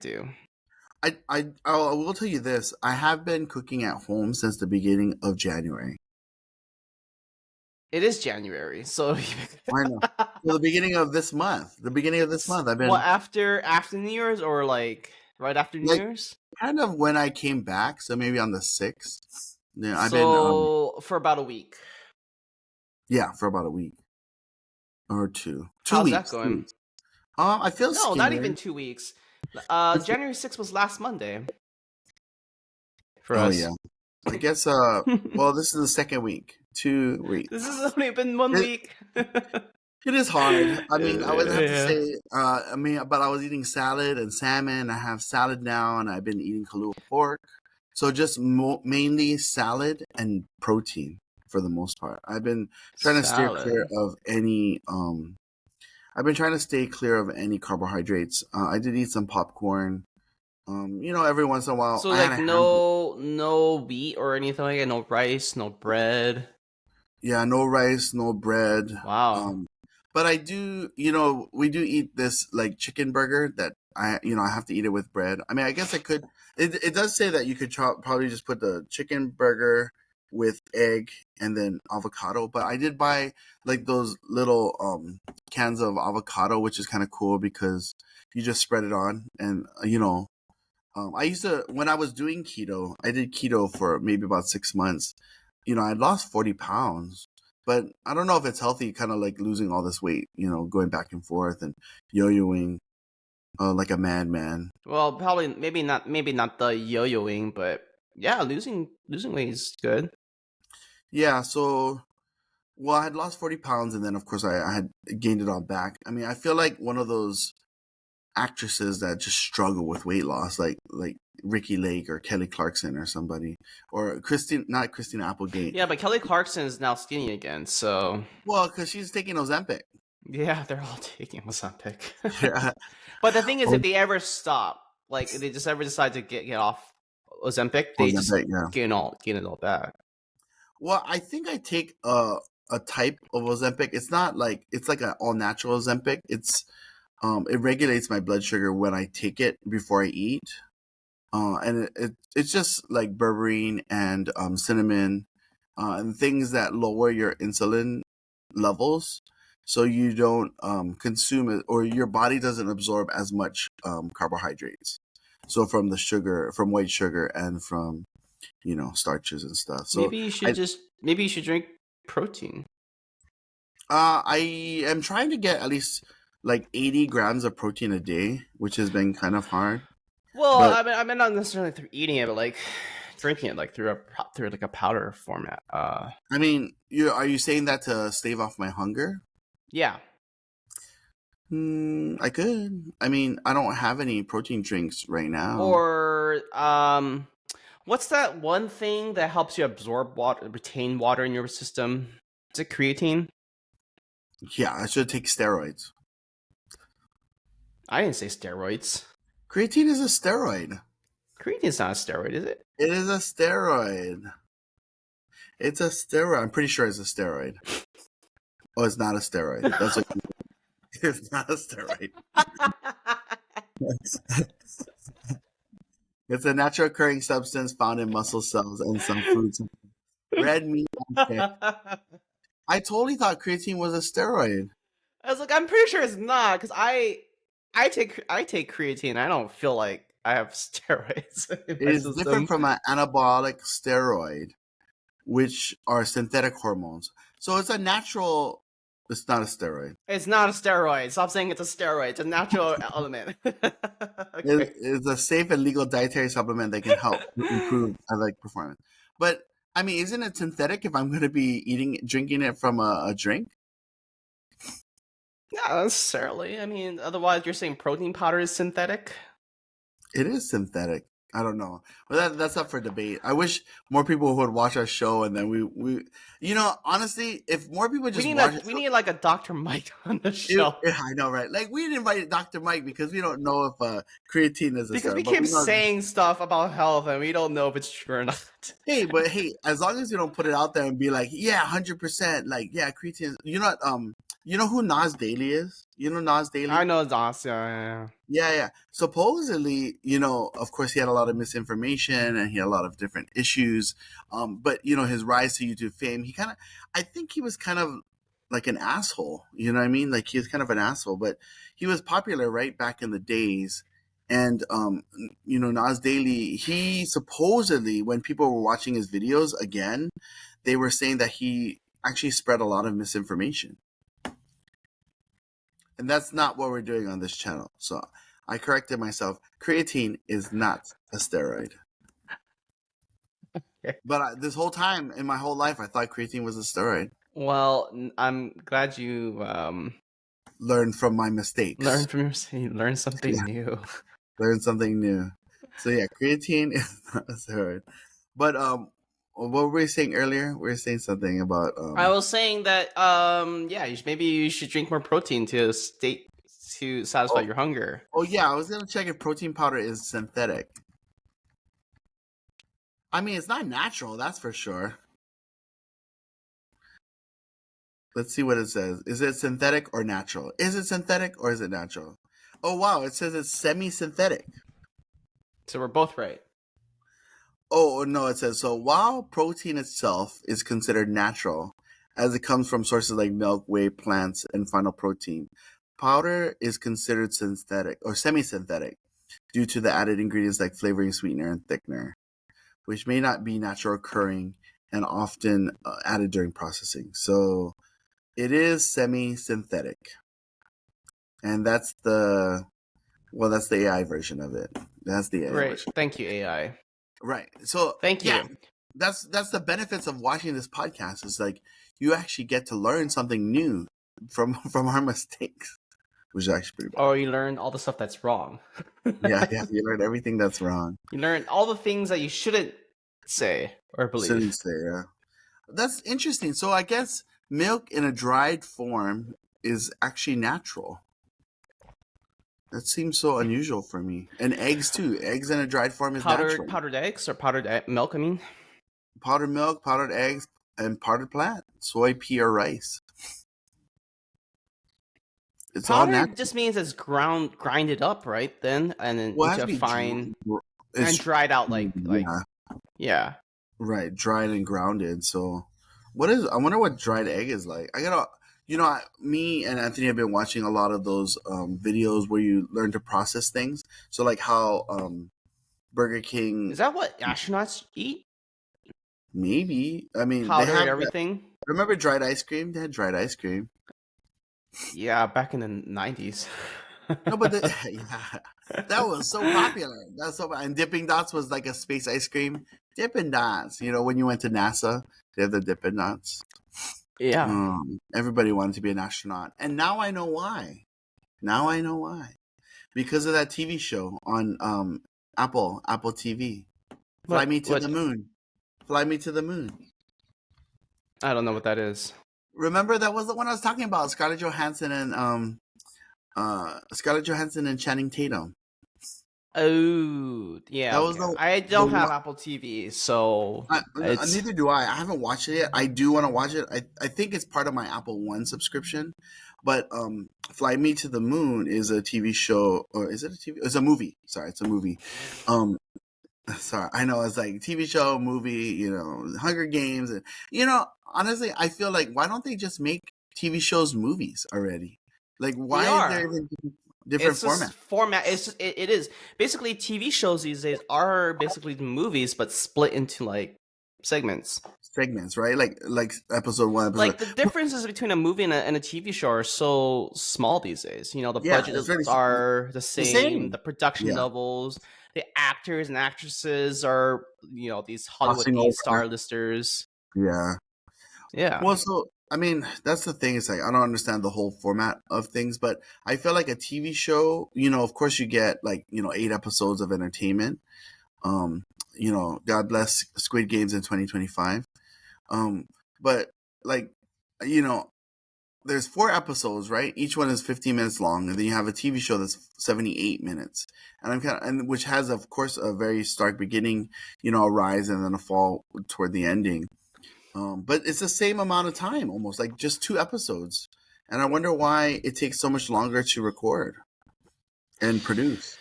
do. I will tell you this. I have been cooking at home since the beginning of January. It is January, so I know. So the beginning of this month. The beginning of this month, I've been after New Year's or like right after New like Year's? kind of when I came back. So maybe on the 6th. Yeah, I've been So for about a week. for about a week or two. How's that 2 weeks. 2 going? weeks. I feel No, not scared. even 2 weeks. It's, January 6th was last Monday for oh us. yeah. I guess well, this is the second week. 2 weeks. This has only been 1 week. It is hard. I mean, I would have to Yeah. say, but I was eating salad and salmon. I have salad now, and I've been eating Kahlua pork. So just mainly salad and protein for the most part. I've been trying to steer clear Salad. of any. I've been trying to stay clear of any carbohydrates. I did eat some popcorn. Every once in a while, So I had like a hamburger. no wheat or anything like that, no rice, no bread. Yeah, no rice, no bread. Wow. Um, but I do, we do eat this like chicken burger that I have to eat it with bread. I mean, I guess I could. It does say that you could probably just put the chicken burger with egg and then avocado. But I did buy like those little cans of avocado, which is kind of cool because you just spread it on, and I used to when I was doing keto. I did keto for maybe about 6 months. I lost 40 pounds, but I don't know if it's healthy, kind of like losing all this weight, going back and forth and yo-yoing like a madman. Well, probably maybe not the yo-yoing, but yeah, losing weight is good. Yeah, so, well, I had lost 40 pounds and then, of course, I had gained it all back. I mean, I feel like one of those actresses that just struggle with weight loss, like Ricky Lake or Kelly Clarkson or somebody, or not Christina Applegate. Yeah, but Kelly Clarkson is now skinny again, so Well, because she's taking Ozempic. yeah, they're all taking Ozempic. Yeah. But the thing is, Oh, if they ever stop, like they just ever decide to get off Ozempic, they just Ozempic, yeah. gain it all back. Well, I think I take a type of Ozempic. It's like an all natural Ozempic. It regulates my blood sugar when I take it before I eat. And it's just like berberine and cinnamon and things that lower your insulin levels, so you don't consume it, or your body doesn't absorb as much carbohydrates. So from the sugar, from white sugar, and from starches and stuff. So Maybe you should drink protein. I am trying to get at least like 80 grams of protein a day, which has been kind of hard. Well, But I mean not necessarily through eating it, but like drinking it, like through like a powder format. I mean, are you saying that to stave off my hunger? Yeah. I could. I mean, I don't have any protein drinks right now. Or what's that one thing that helps you absorb water, retain water in your system? Is it creatine? Yeah, I should take steroids. I didn't say steroids. Creatine is a steroid. Creatine's not a steroid, is it? It is a steroid. It's a steroid. I'm pretty sure it's a steroid. Oh, it's not a steroid. That's what. It's not a steroid. It's a natural occurring substance found in muscle cells and some foods. Red meat. Okay. I totally thought creatine was a steroid. I was like, I'm pretty sure it's not, because I take creatine. I don't feel like I have steroids in It my is system. different from an anabolic steroid, which are synthetic hormones. So it's a natural. It's not a steroid. It's not a steroid. Stop saying it's a steroid. It's a natural element. Okay. It's a safe and legal dietary supplement that can help improve athletic performance. But I mean, isn't it synthetic if I'm going to be drinking it from a drink? Not necessarily. I mean, otherwise you're saying protein powder is synthetic? It is synthetic. I don't know. Well, that's up for debate. I wish more people would watch our show, and then we honestly, if more people just we need like a Dr. Mike on the show. I know, right? Like, we didn't invite Dr. Mike because we don't know if creatine is a because steroid. we keep saying stuff about health and we don't know if it's true or not. Hey, as long as you don't put it out there and be like, yeah, 100%, like, yeah, creatine. You know who Nas Daily is? You know Nas I Daily? know Dos. Yeah, yeah, Yeah, yeah. Supposedly, of course, he had a lot of misinformation and he had a lot of different issues. But his rise to YouTube fame, I think he was kind of like an asshole. You know what I mean? Like he was kind of an asshole, but he was popular right back in the days. And Nas Daily, he supposedly, when people were watching his videos again, they were saying that he actually spread a lot of misinformation. And that's not what we're doing on this channel. So I corrected myself. Creatine is not a steroid. yeah. But this whole time in my whole life, I thought creatine was a steroid. Well, I'm glad you Learned from my mistakes. learned from your you learned something Yeah, new. learned something new. So yeah, creatine is not a steroid. But what were we saying earlier? We were saying something about I was saying that yeah, maybe you should drink more protein to satisfy oh your hunger. oh yeah, I was gonna check if protein powder is synthetic. I mean, it's not natural, that's for sure. Let's see what it says. Is it synthetic or natural? Is it synthetic or is it natural? Oh wow, it says it's semi-synthetic. So we're both right. Oh no, it says so while protein itself is considered natural, as it comes from sources like milk, whey, plants, and final protein, powder is considered synthetic or semi-synthetic due to the added ingredients like flavoring, sweetener, and thickener, which may not be natural occurring and often added during processing. So it is semi-synthetic, and that's the AI version of it. That's the AI Great. version. Thank you, AI. Right. So Thank yeah, you. that's the benefits of watching this podcast. Is like you actually get to learn something new from from our mistakes, which is actually pretty bad. Or you learn all the stuff that's wrong. Yeah, yeah. You learn everything that's wrong. You learn all the things that you shouldn't say or Shouldn't believe. say. Yeah. That's interesting. So I guess milk in a dried form is actually natural. That seems so unusual for me. And eggs too. Eggs in a dried form is natural. Powdered eggs or milk, I mean. Powdered milk, powdered eggs, and powdered plant, soy, pea, or rice. It's all Powdered natural. just means it's grinded up, right? Then and then Well, it has into to a be fine and it's dried out like yeah, yeah. right, dried and grounded. So, what is? I wonder what dried egg is like. I gotta, me and Anthony have been watching a lot of those videos where you learn to process things. So, like how Burger King, Is that what astronauts eat? maybe. I mean, they Powdered have that. everything? Remember dried ice cream? They had dried ice cream. Yeah, back in the 90s. No, but yeah, that was so popular. That's so, and Dipping Dots was like a space ice cream. Dippin' Dots, when you went to NASA, they have the Dippin' Dots. Yeah. Everybody wanted to be an astronaut, and now I know why. Now I know why. Because of that TV show on Apple TV. Fly Me to the What Moon. Fly Me to the Moon. I don't know what that is. Remember that was the one I was talking about. Scarlett Johansson and Channing Tatum. Oh, yeah, That was okay. I the don't have one. Apple TV, so it's Neither do I. I haven't watched it yet. I do want to watch it. I think it's part of my Apple One subscription. But Fly Me to the Moon is a TV show, or is it a TV? It's a movie. Sorry, it's a movie. Um, sorry, I know it's like TV show, movie. Hunger Games, and honestly, I feel like why don't they just make TV shows movies already? Like, they why is there are. even different It's format just format. It is basically TV shows these days are basically movies, but split into like segments. segments, right? Like episode one, episode. Like the differences between a movie and a TV show are so small these days. The Yeah, it's budgets really are the the same, same. the production Yeah, levels, the actors and actresses are these Hollywood crossing B over. star listers. Yeah. Yeah, Well, so I mean, that's the thing. It's like I don't understand the whole format of things, but I feel like a TV show. Of course, you get like 8 episodes of entertainment. Um, God bless Squid Games in 2025. Um, but like, you know, there's 4 episodes, right? Each one is 15 minutes long, and then you have a TV show that's 78 minutes, and which has, of course, a very stark beginning, a rise and then a fall toward the ending. But it's the same amount of time, almost like just 2 episodes, And I wonder why it takes so much longer to record and produce.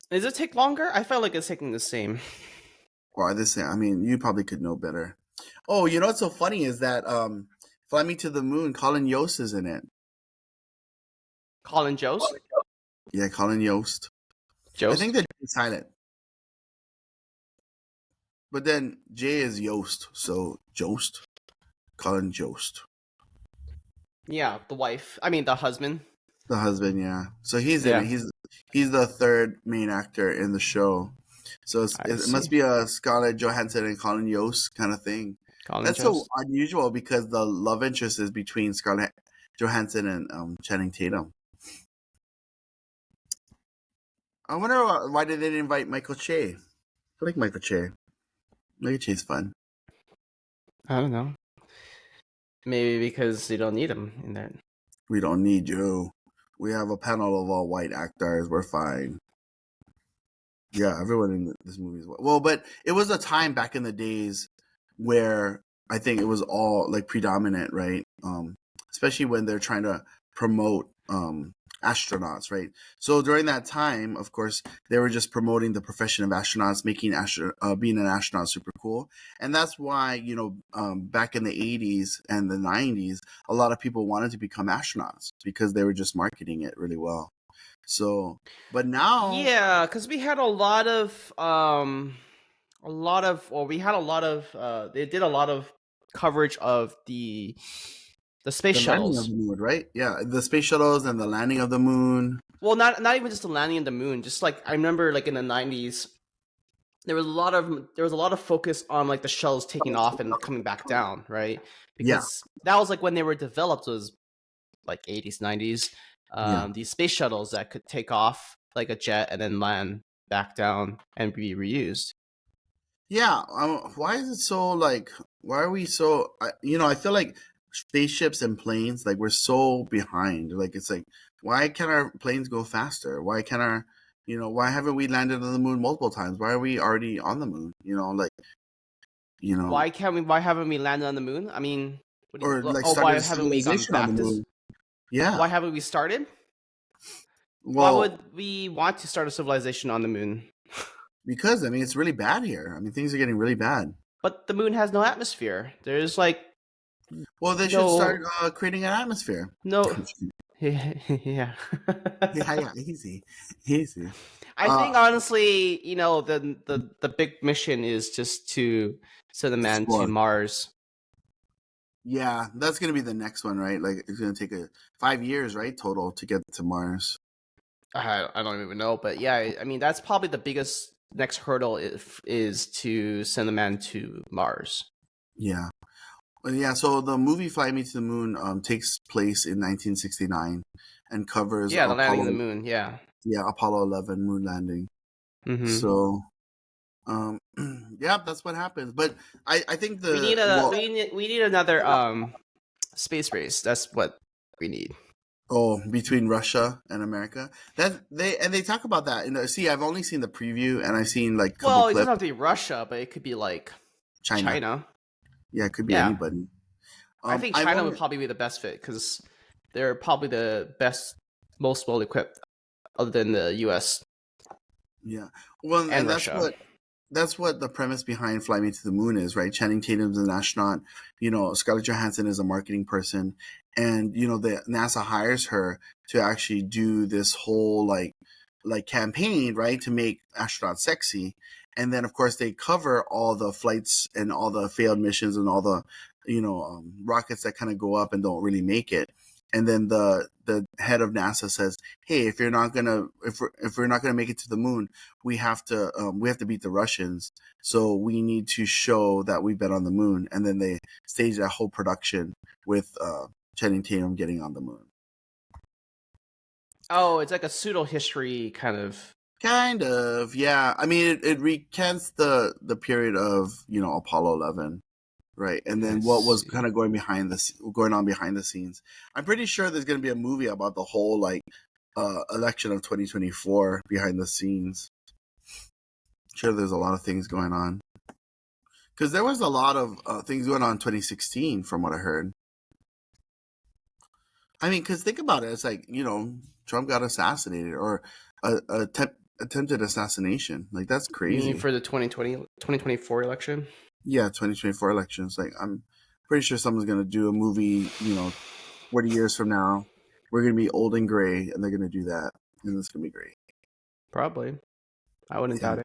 Does it take longer? I felt like it's taking the same. Or this, I mean, you probably could know better. Oh, you know what's so funny is that Fly Me to the Moon, Colin Yost is in it. Colin Jost? Yeah, Colin Yost. I think Jost? that J is silent, but then J is Yost, so Jost, Colin Jost, Yeah, the wife. I mean, the husband. the husband. Yeah, so he's in it. Yeah, He's the third main actor in the show. So I it must see. be a Scarlett Johansson and Colin Yost kind of thing. Colin That's so Jost. unusual because the love interest is between Scarlett Johansson and Channing Tatum. I wonder why did they didn't invite Michael Che. I like Michael Che. Michael Che's fun. I don't know. Maybe because you don't need him in that. We don't need you. We have a panel of all white actors. We're fine. Yeah, everyone in this movie is white. Well, but it was a time back in the days where I think it was all like predominant, right? Especially when they're trying to promote astronauts, right? So during that time, of course, they were just promoting the profession of astronauts, making being an astronaut super cool, and that's why back in the '80s and the '90s, a lot of people wanted to become astronauts because they were just marketing it really well. So, but now Yeah, because we had we had a lot of, they did a lot of coverage of the space the landing of shuttles. the moon, right? Yeah, the space shuttles and the landing of the moon. Well, not even just the landing on the moon. Just like I remember, like in the '90s, there was a lot of focus on like the shells taking off and coming back down, right? Yeah, Because that was like when they were developed. Was like '80s, '90s. yeah, These space shuttles that could take off like a jet and then land back down and be reused. yeah. Why is it so like? Why are we so? I feel like spaceships and planes, like we're so behind. Like it's like, why can't our planes go faster? Why can't our, why haven't we landed on the moon multiple times? Why are we already on the moon? Like, you know, Why can't we? Why haven't we landed on the moon? I mean, what do you? or like Why started a haven't we gone civilization on the back to? moon. Yeah. Why haven't we started? Why Well, would we want to start a civilization on the moon? because I mean, it's really bad here. I mean, things are getting really bad. But the moon has no atmosphere. There's like Well, they should start no, creating an atmosphere. no. Yeah. Yeah, yeah, easy, easy. I Uh, think honestly, the big mission is just to send a man to explore. Mars. Yeah, that's gonna be the next one, right? Like it's gonna take 5 years, right, total to get to Mars. I don't even know, but yeah, I mean that's probably the biggest next hurdle is to send a man to Mars. Yeah, well, yeah. So the movie "Fly Me to the Moon" takes place in 1969 and covers Yeah, the landing on the Apollo. moon. Yeah. Yeah, Apollo 11 moon landing. Mm-hmm. So, um, yeah, that's what happens. But I think We need a well, we need another space race. That's what we need. oh, between Russia and America, they talk about that. See, I've only seen the preview and I've seen like a couple Well, it doesn't clips. have to be Russia, but it could be like China, China. yeah, it could be Yeah, anybody. I think I've China would only probably be the best fit because they're probably the best, most well equipped, other than the U.S. Yeah. Well, and and Russia. that's what the premise behind Fly Me to the Moon is, right? Channing Tatum's an astronaut. Scarlett Johansson is a marketing person, and the NASA hires her to actually do this whole like campaign, right, to make astronauts sexy. And then of course they cover all the flights and all the failed missions and all the rockets that kind of go up and don't really make it. And then the head of NASA says, "Hey, if we're not gonna make it to the moon, we have to beat the Russians. So we need to show that we've been on the moon." And then they stage that whole production with Channing Tatum getting on the moon. Oh, it's like a pseudo history kind of. Kind of, yeah. I mean, it recants the period of Apollo 11, right? And I then what was see. kind of going on behind the scenes. I'm pretty sure there's going to be a movie about the whole like election of 2024 behind the scenes. Sure, there's a lot of things going on because there was a lot of things going on in 2016, from what I heard. I mean, because think about it. It's like, Trump got assassinated or attempted assassination. Like, that's You mean crazy. for the 2024 election? Yeah, 2024 elections. Like, I'm pretty sure someone's going to do a movie, 40 years from now. We're going to be old and gray, and they're going to do that. And it's going to be great. Probably. I wouldn't Yeah. doubt it.